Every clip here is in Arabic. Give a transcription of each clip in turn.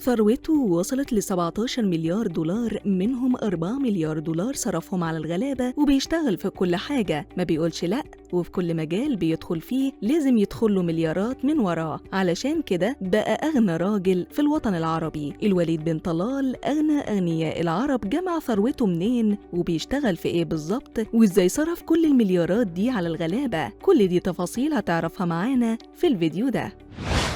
ثروته وصلت ل 17 مليار دولار، منهم 4 مليار دولار صرفهم على الغلابة، وبيشتغل في كل حاجة، ما بيقولش لأ، وفي كل مجال بيدخل فيه لازم يدخله مليارات من وراه. علشان كده بقى أغنى راجل في الوطن العربي. الوليد بن طلال أغنى أغنياء العرب. جمع ثروته منين وبيشتغل في إيه بالظبط، وإزاي صرف كل المليارات دي على الغلابة؟ كل دي تفاصيل هتعرفها معانا في الفيديو ده.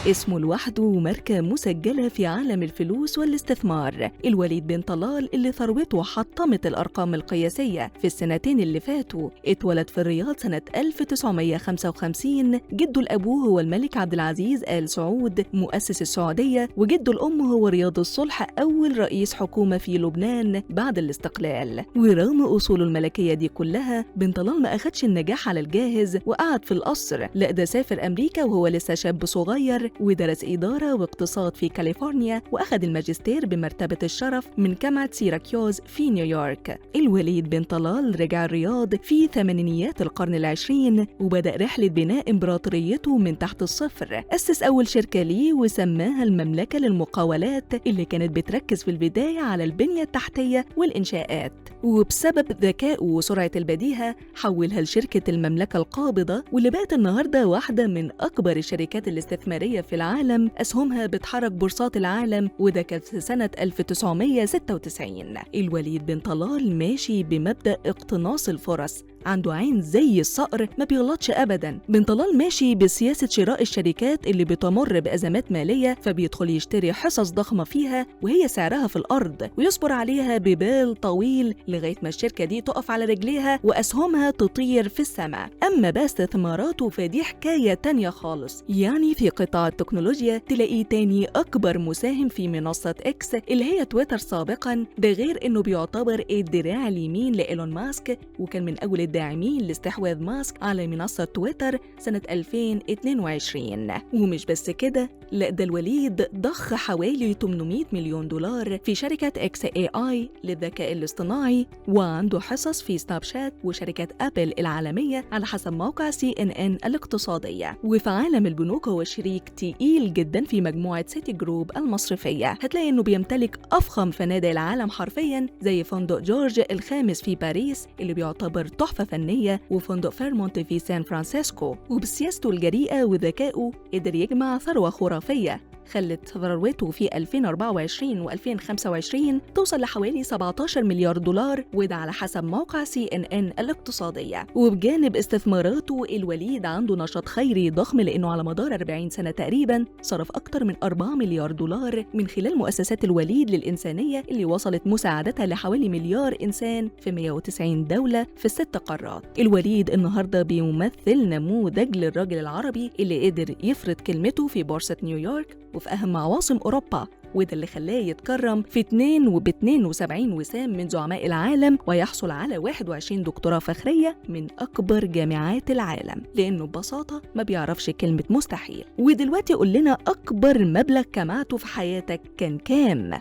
اسمه لوحده ماركة مسجلة في عالم الفلوس والاستثمار. الوليد بن طلال اللي ثروته حطمت الأرقام القياسية في السنتين اللي فاتوا. اتولد في الرياض سنة 1955. جده الأبوه هو الملك عبد العزيز آل سعود مؤسس السعودية، وجده الأم هو رياض الصلح أول رئيس حكومة في لبنان بعد الاستقلال. ورغم أصوله الملكية دي كلها، بن طلال ما أخدش النجاح على الجاهز وقعد في القصر، لا ده سافر أمريكا وهو لسه شاب صغير، ودرس إدارة واقتصاد في كاليفورنيا، وأخذ الماجستير بمرتبة الشرف من جامعة سيراكيوز في نيويورك. الوليد بن طلال رجع الرياض في ثمانينيات القرن العشرين، وبدأ رحلة بناء إمبراطوريته من تحت الصفر. أسس أول شركة ليه وسماها المملكة للمقاولات، اللي كانت بتركز في البداية على البنية التحتية والإنشاءات، وبسبب ذكائه وسرعة البديهة حولها لشركة المملكة القابضة، واللي بقت النهاردة واحدة من أكبر الشركات الاستثمارية في العالم. أسهمها بتحرك بورصات العالم، وده كان في سنة 1996. الوليد بن طلال ماشي بمبدأ اقتناص الفرص، عنده عين زي الصقر ما بيغلطش أبداً. بن طلال ماشي بسياسة شراء الشركات اللي بتمر بأزمات مالية، فبيدخل يشتري حصص ضخمة فيها وهي سعرها في الأرض، ويصبر عليها ببال طويل لغاية ما الشركة دي تقف على رجليها وأسهمها تطير في السماء. أما بقى استثماراته فدي حكاية تانية خالص. يعني في قطاع التكنولوجيا تلاقيه تاني أكبر مساهم في منصة إكس اللي هي تويتر سابقاً، ده غير إنه بيعتبر الدراع اليمين لإيلون ماسك، وكان من أول الداعمين لاستحواذ ماسك على منصة تويتر سنة 2022. ومش بس كده، لا ده الوليد ضخ حوالي 800 مليون دولار في شركة إكس اي اي للذكاء الاصطناعي، وعنده حصص في سناب شات وشركة أبل العالمية على حسب موقع CNN الاقتصادية. وفي عالم البنوك هو شريك تقيل جدا في مجموعة سيتي جروب المصرفية. هتلاقي إنه بيمتلك أفخم فنادق العالم حرفيا، زي فندق جورج الخامس في باريس اللي بيعتبر تحفة فنية، وفندق فيرمونت في سان فرانسيسكو. وبسياسته الجريئة وذكائه قدر يجمع ثروة خرافية خلت ثروته في 2024 و2025 توصل لحوالي 17 مليار دولار، وده على حسب موقع CNN الاقتصادية. وبجانب استثماراته، الوليد عنده نشاط خيري ضخم، لأنه على مدار 40 سنة تقريبا صرف أكتر من 4 مليار دولار من خلال مؤسسات الوليد للإنسانية، اللي وصلت مساعدتها لحوالي مليار إنسان في 190 دولة في ال6 قارات. الوليد النهاردة بيمثل نموذج للراجل العربي اللي قدر يفرض كلمته في بورصة نيويورك وفي أهم عواصم أوروبا، وده اللي خلاه يتكرم في 72 وسام من زعماء العالم، ويحصل على 21 دكتوراه فخرية من أكبر جامعات العالم، لأنه ببساطة ما بيعرفش كلمة مستحيل. ودلوقتي قول لنا أكبر مبلغ جمعته في حياتك كان كام؟